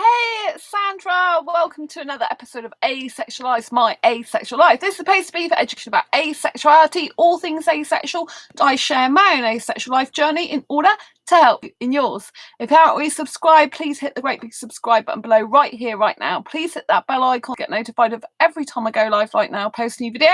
Hey, it's Sandra. Welcome to another episode of Asexualise, my asexual life. This is supposed to be for education about asexuality, all things asexual. I share my own asexual life journey in order to help you in yours. If you haven't already subscribed, please hit the great big subscribe button below right here, right now. Please hit that bell icon to get notified of every time I go live right now, post a new video.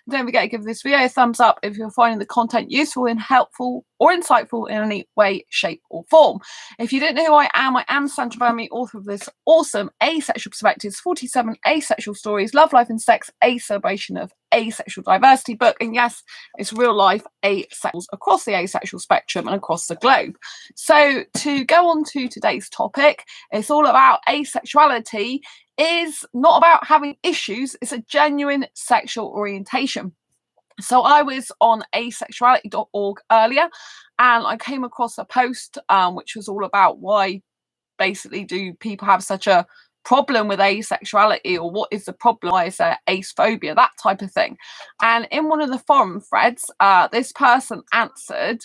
Don't forget to give this video a thumbs up if you're finding the content useful and helpful or insightful in any way, shape or form. If you don't know who I am Sandra Bammy, author of this awesome Asexual Perspectives, 47 Asexual Stories, Love, Life and Sex, a celebration of asexual diversity book. And yes, it's real life asexuals across the asexual spectrum and across the globe. So to go on to today's topic, it's all about asexuality is not about having issues, it's a genuine sexual orientation. So I was on asexuality.org earlier and I came across a post which was all about why basically do people have such a problem with asexuality, or what is the problem, why is there asephobia, that type of thing. And in one of the forum threads, this person answered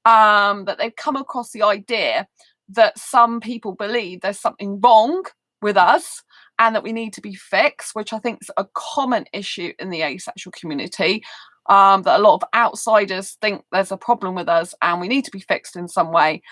that they've come across the idea that some people believe there's something wrong with us and that we need to be fixed, which I think is a common issue in the asexual community. That a lot of outsiders think there's a problem with us and we need to be fixed in some way,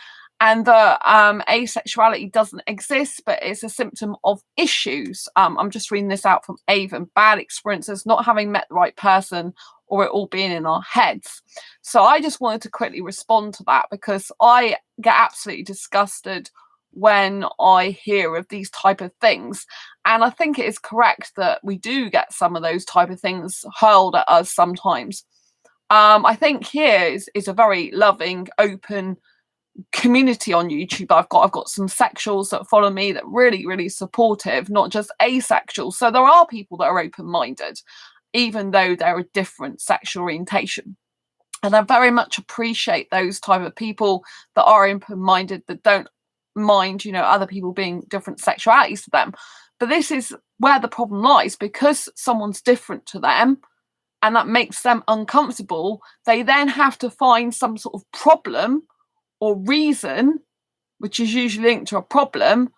and that asexuality doesn't exist, but it's a symptom of issues. I'm just reading this out from Avon: bad experiences, not having met the right person, or it all being in our heads. So I just wanted to quickly respond to that because I get absolutely disgusted when I hear of these type of things, and I think it is correct that we do get some of those type of things hurled at us sometimes. I think here is a very loving, open community on YouTube. I've got some sexuals that follow me that really supportive, not just asexual. So there are people that are open-minded, even though they're a different sexual orientation. And I very much appreciate those type of people that are open-minded, that don't mind, other people being different sexualities to them. But this is where the problem lies, because someone's different to them and that makes them uncomfortable. They then have to find some sort of problem or reason, which is usually linked to a problem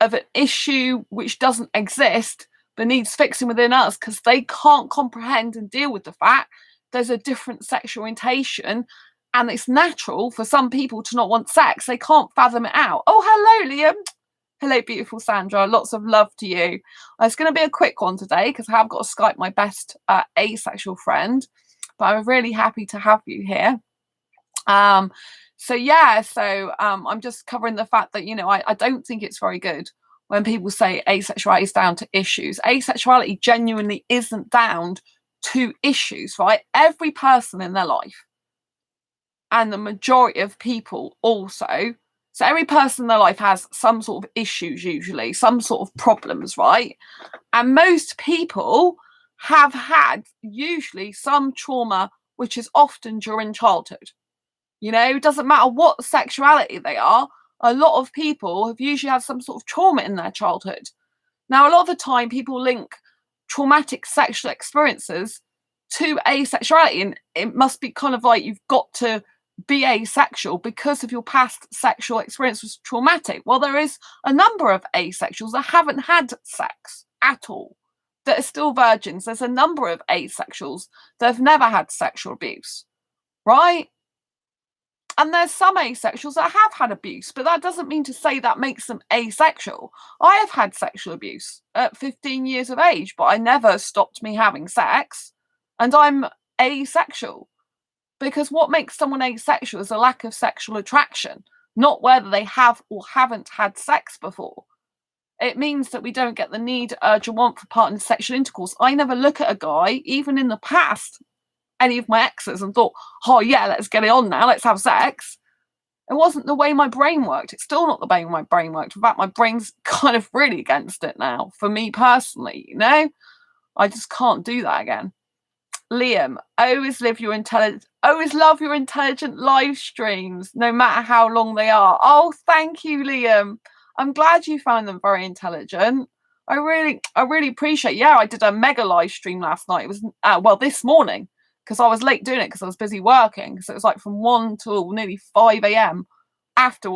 of an issue which doesn't exist but needs fixing within us, because they can't comprehend and deal with the fact there's a different sexual orientation. And it's natural for some people to not want sex. They can't fathom it out. Oh, hello, Liam. Hello, beautiful Sandra. Lots of love to you. It's going to be a quick one today because I have got to Skype my best asexual friend. But I'm really happy to have you here. I'm just covering the fact that, I don't think it's very good when people say asexuality is down to issues. Asexuality genuinely isn't down to issues, right? Every person in their life, and the majority of people also, so every person in their life has some sort of issues, usually some sort of problems, right? And most people have had usually some trauma, which is often during childhood. It doesn't matter what sexuality they are, a lot of people have usually had some sort of trauma in their childhood. Now, a lot of the time people link traumatic sexual experiences to asexuality, and it must be kind of like you've got to be asexual because of your past sexual experience was traumatic. Well, there is a number of asexuals that haven't had sex at all, that are still virgins. There's a number of asexuals that have never had sexual abuse, right? And there's some asexuals that have had abuse, but that doesn't mean to say that makes them asexual. I have had sexual abuse at 15 years of age, but I never stopped me having sex, and I'm asexual. Because what makes someone asexual is a lack of sexual attraction, not whether they have or haven't had sex before. It means that we don't get the need, urge, or want for partner sexual intercourse. I never look at a guy, even in the past, any of my exes, and thought, oh yeah, let's get it on now, let's have sex. It wasn't the way my brain worked. It's still not the way my brain worked. In fact, my brain's kind of really against it now, for me personally, I just can't do that again. Liam, always love your intelligent live streams, no matter how long they are. Oh, thank you, Liam. I'm glad you found them very intelligent. I really appreciate it. Yeah, I did a mega live stream last night. It was this morning, because I was late doing it because I was busy working. So it was like from 1 till nearly 5 a.m.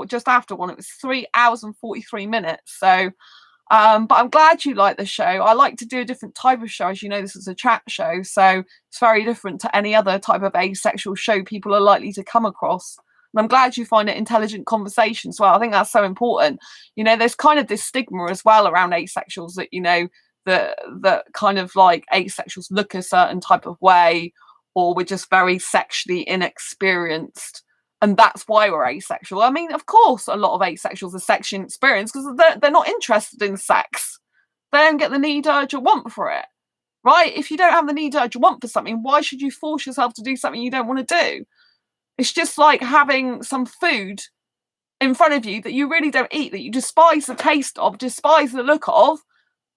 just after one. It was 3 hours and 43 minutes. So but I'm glad you like the show. I like to do a different type of show. As you know, this is a chat show, so it's very different to any other type of asexual show people are likely to come across. And I'm glad you find it intelligent conversation as well. I think that's so important. There's kind of this stigma as well around asexuals that, that kind of like asexuals look a certain type of way, or we're just very sexually inexperienced. And that's why we're asexual. I mean, of course, a lot of asexuals are sexually inexperienced because they're not interested in sex. They don't get the need, urge, or want for it, right? If you don't have the need, urge, or want for something, why should you force yourself to do something you don't want to do? It's just like having some food in front of you that you really don't eat, that you despise the taste of, despise the look of,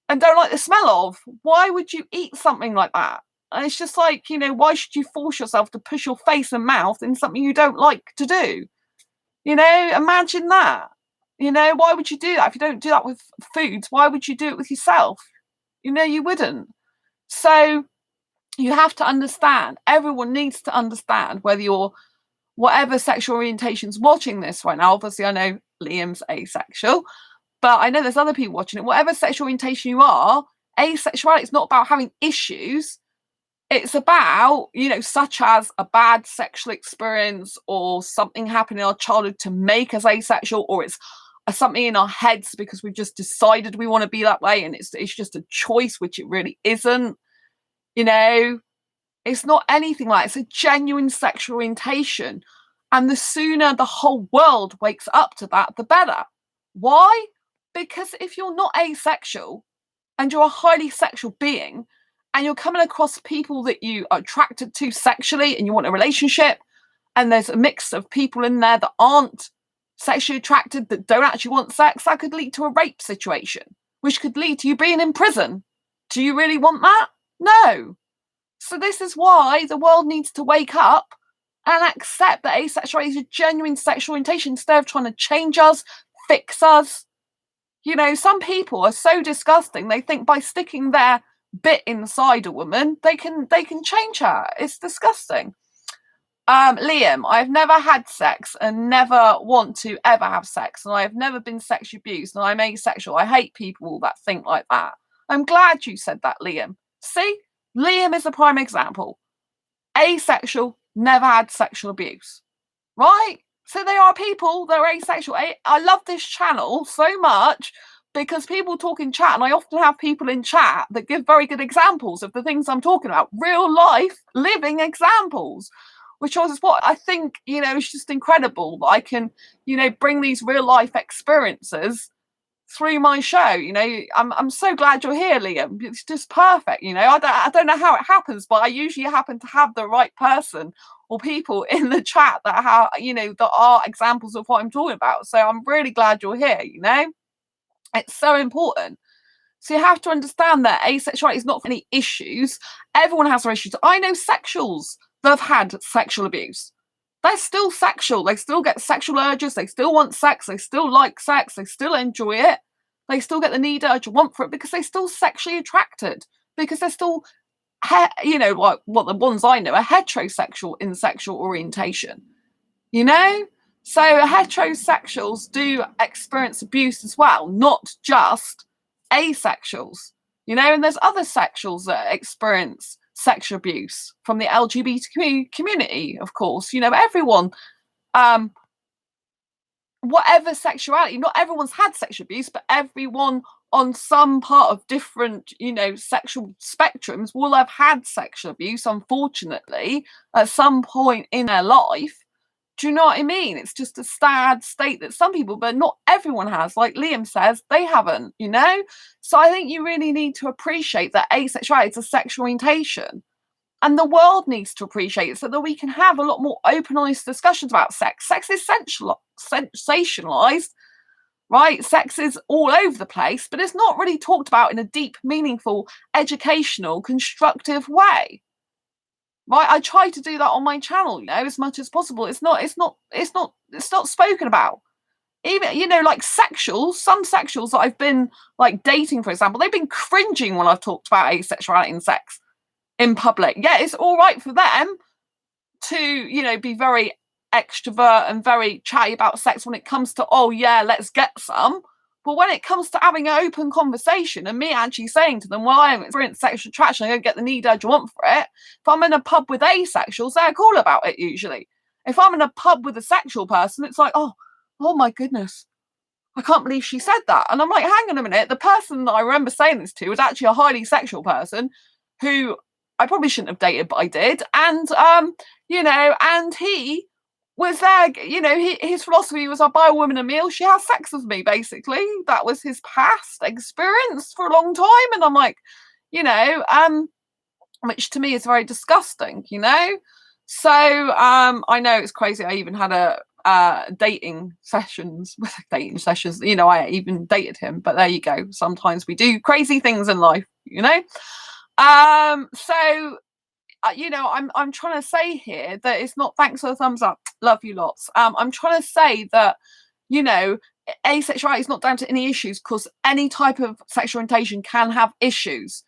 and don't like the smell of. Why would you eat something like that? And it's just like, why should you force yourself to push your face and mouth in something you don't like to do? Imagine that. Why would you do that? If you don't do that with foods, why would you do it with yourself? You wouldn't. So you have to understand, everyone needs to understand, whether you're whatever sexual orientation's watching this right now. Obviously, I know Liam's asexual, but I know there's other people watching it. Whatever sexual orientation you are, asexuality is not about having issues. It's about, such as a bad sexual experience or something happened in our childhood to make us asexual, or it's something in our heads because we've just decided we want to be that way and it's just a choice, which it really isn't. It's not anything like that. It's a genuine sexual orientation. And the sooner the whole world wakes up to that, the better. Why? Because if you're not asexual and you're a highly sexual being, and you're coming across people that you are attracted to sexually and you want a relationship, and there's a mix of people in there that aren't sexually attracted, that don't actually want sex, that could lead to a rape situation, which could lead to you being in prison. Do you really want that? No. So this is why the world needs to wake up and accept that asexuality is a genuine sexual orientation instead of trying to change us, fix us. Some people are so disgusting, they think by sticking their bit inside a woman they can change her. It's disgusting. Liam, I've never had sex and never want to ever have sex, and I've never been sexually abused, and I'm asexual. I hate people that think like that. I'm glad you said that, Liam. See, Liam is a prime example. Asexual, never had sexual abuse, right? So there are people that are asexual. I love this channel so much because people talk in chat, and I often have people in chat that give very good examples of the things I'm talking about, real life living examples, which is what I think, is just incredible that I can, bring these real life experiences through my show. I'm so glad you're here, Liam. It's just perfect. I don't know how it happens, but I usually happen to have the right person or people in the chat that have, that are examples of what I'm talking about. So I'm really glad you're here. It's so important. So you have to understand that asexuality is not for any issues. Everyone has their issues. I know sexuals that have had sexual abuse. They're still sexual. They still get sexual urges. They still want sex. They still like sex. They still enjoy it. They still get the need, urge, want for it because they're still sexually attracted. Because they're still, like what the ones I know are heterosexual in sexual orientation. So heterosexuals do experience abuse as well, not just asexuals, and there's other sexuals that experience sexual abuse from the LGBT community, of course. Everyone, whatever sexuality, not everyone's had sexual abuse, but everyone on some part of different, sexual spectrums will have had sexual abuse, unfortunately, at some point in their life. Do you know what I mean? It's just a sad state that some people, but not everyone has. Like Liam says, they haven't, So I think you really need to appreciate that asexuality is a sexual orientation. And the world needs to appreciate it so that we can have a lot more open, honest discussions about sex. Sex is sensationalized, right? Sex is all over the place, but it's not really talked about in a deep, meaningful, educational, constructive way. Right, I try to do that on my channel, as much as possible. It's not spoken about. Even, like sexuals, some sexuals that I've been like dating, for example, they've been cringing when I've talked about asexuality and sex in public. Yeah, it's all right for them to, be very extrovert and very chatty about sex when it comes to, oh yeah, let's get some. But when it comes to having an open conversation and me actually saying to them, well, I haven't experienced sexual attraction, I don't get the need, urge, you want for it. If I'm in a pub with asexuals, they're cool about it usually. If I'm in a pub with a sexual person, it's like, oh my goodness, I can't believe she said that. And I'm like, hang on a minute. The person that I remember saying this to was actually a highly sexual person who I probably shouldn't have dated, but I did. And, and he was there, his philosophy was, I buy a woman a meal, she has sex with me, basically. That was his past experience for a long time. And I'm like, which to me is very disgusting, So I know it's crazy. I even had dating sessions, I even dated him, but there you go. Sometimes we do crazy things in life, I'm trying to say here that it's not thanks for the thumbs up, love you lots. I'm trying to say that, asexuality is not down to any issues, because any type of sexual orientation can have issues.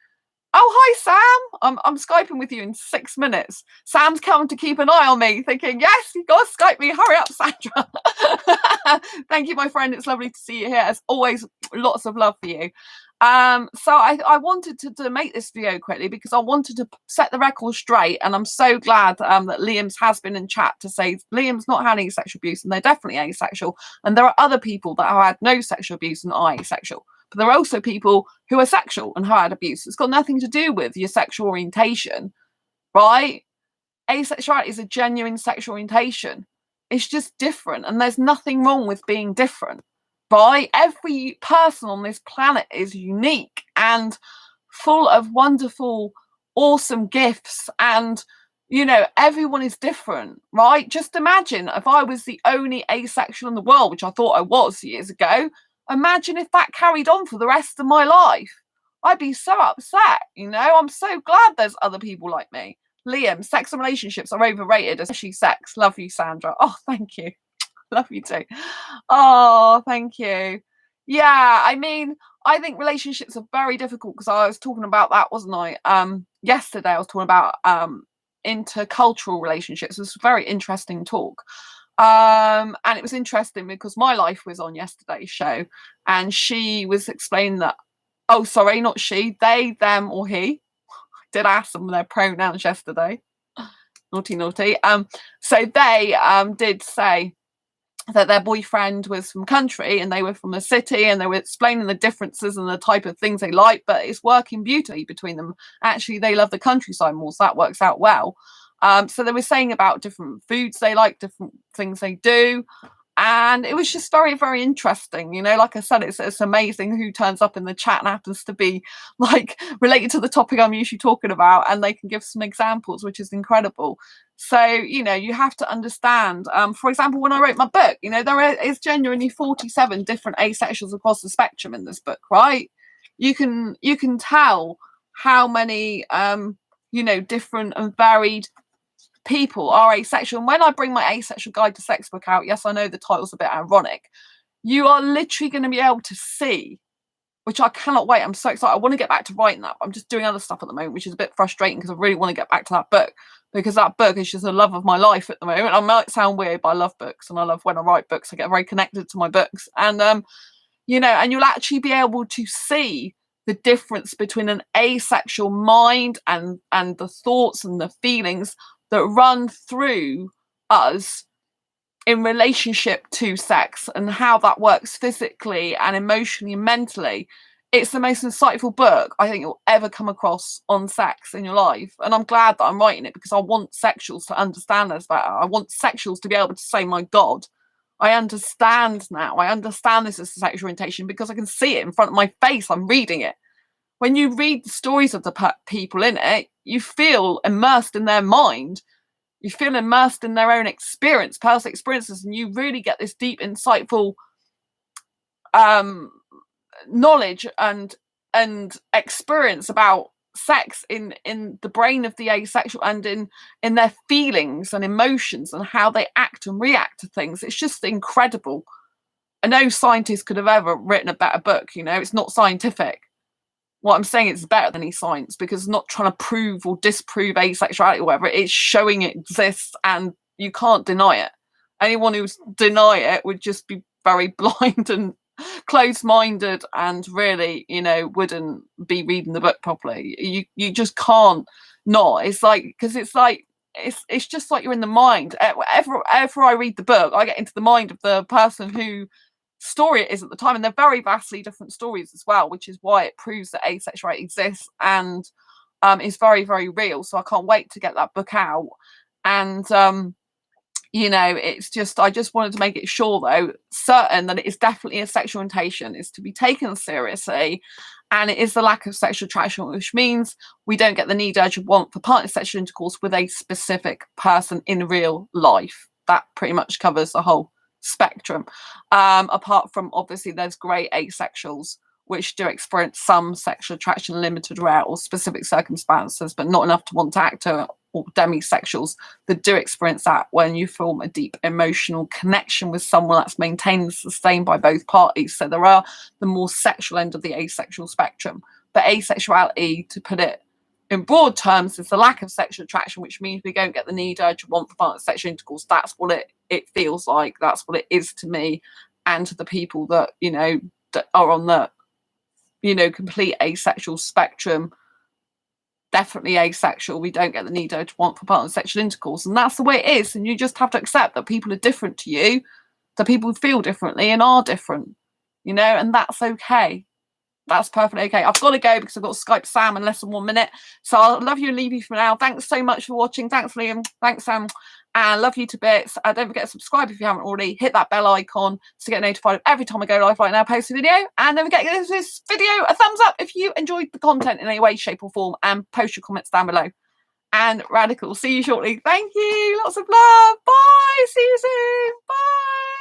Oh, hi, Sam. I'm Skyping with you in 6 minutes. Sam's come to keep an eye on me, thinking, yes, you got to Skype me. Hurry up, Sandra. Thank you, my friend. It's lovely to see you here. As always, lots of love for you. So I wanted to make this video quickly because I wanted to set the record straight. And I'm so glad that Liam's has been in chat to say Liam's not had any sexual abuse, and they're definitely asexual. And there are other people that have had no sexual abuse and are asexual. But there are also people who are sexual and who had abuse. It's got nothing to do with your sexual orientation, right? Asexuality is a genuine sexual orientation. It's just different, and there's nothing wrong with being different, right? Every person on this planet is unique and full of wonderful, awesome gifts, and everyone is different, right? Just imagine if I was the only asexual in the world, which I thought I was years ago. Imagine if that carried on for the rest of my life. I'd be so upset, I'm so glad there's other people like me. Liam, sex and relationships are overrated, especially sex. Love you, Sandra. Oh, thank you. Love you too. Oh, thank you. Yeah, I mean, I think relationships are very difficult, because I was talking about that, wasn't I? Yesterday I was talking about intercultural relationships. It was a very interesting talk. And it was interesting because my life was on yesterday's show, and she was explaining that, oh, sorry, not she, they, them, or he. I did ask them their pronouns yesterday. Naughty, naughty. So they did say that their boyfriend was from country and they were from a city, and they were explaining the differences and the type of things they like, but it's working beautifully between them. Actually, they love the countryside more, so that works out well. So they were saying about different foods they like, different things they do. And it was just very, very interesting. Like I said, it's amazing who turns up in the chat and happens to be like related to the topic I'm usually talking about, and they can give some examples, which is incredible. So, you have to understand, for example, when I wrote my book, there is genuinely 47 different asexuals across the spectrum in this book, right? You can tell how many, different and varied people are asexual. And when I bring my Asexual Guide to Sex book out, yes, I know the title's a bit ironic, you are literally going to be able to see, which I cannot wait. I'm so excited. I want to get back to writing that, but I'm just doing other stuff at the moment, which is a bit frustrating because I really want to get back to that book, because that book is just the love of my life at the moment. I might sound weird, but I love books, and I love when I write books. I get very connected to my books, and and you'll actually be able to see the difference between an asexual mind and the thoughts and the feelings that run through us in relationship to sex, and how that works physically and emotionally and mentally. It's the most insightful book I think you'll ever come across on sex in your life. And I'm glad that I'm writing it, because I want sexuals to understand this better. I want sexuals to be able to say, my God, I understand now. I understand this is a sexual orientation because I can see it in front of my face. I'm reading it. When you read the stories of the people in it, you feel immersed in their mind. You feel immersed in their own experience, personal experiences, and you really get this deep, insightful knowledge and experience about sex in the brain of the asexual, and in their feelings and emotions and how they act and react to things. It's just incredible. And no scientist could have ever written a better book. It's not scientific. What I'm saying is better than any science, because it's not trying to prove or disprove asexuality or whatever. It's showing it exists and you can't deny it. anyone who's deny it would just be very blind and closed-minded, and really, you know, wouldn't be reading the book properly. You just can't not. It's like, because it's like, it's just like you're in the mind. Ever I read the book, I get into the mind of the person who story it is at the time, and they're very vastly different stories as well, which is why it proves that asexuality exists and is very, very real. So I can't wait to get that book out. And you know, it's just, I just wanted to make it sure, though, certain that it is definitely a sexual orientation, is to be taken seriously, and it is the lack of sexual attraction, which means we don't get the need, urge, and want for partner sexual intercourse with a specific person in real life. That pretty much covers the whole spectrum. Apart from, obviously, there's great asexuals, which do experience some sexual attraction, limited, rare, or specific circumstances, but not enough to want to act, or demisexuals that do experience that when you form a deep emotional connection with someone that's maintained and sustained by both parties. So there are the more sexual end of the asexual spectrum. But asexuality, to put it in broad terms, is the lack of sexual attraction, which means we don't get the need, urge, want for partner sexual intercourse. That's what it feels like. That's what it is to me, and to the people that, you know, that are on the, you know, complete asexual spectrum. Definitely asexual. We don't get the need, urge, want for partner sexual intercourse, and that's the way it is. And you just have to accept that people are different to you, that people feel differently and are different, you know, and that's okay. That's perfectly okay. I've got to go because I've got to Skype Sam in less than 1 minute. So I'll love you and leave you for now. Thanks so much for watching. Thanks, Liam. Thanks, Sam. And love you to bits. Don't forget to subscribe if you haven't already. Hit that bell icon to get notified of every time I go live right now, post a video. And don't forget to give this video a thumbs up if you enjoyed the content in any way, shape or form. And post your comments down below. And Radical, see you shortly. Thank you. Lots of love. Bye. See you soon. Bye.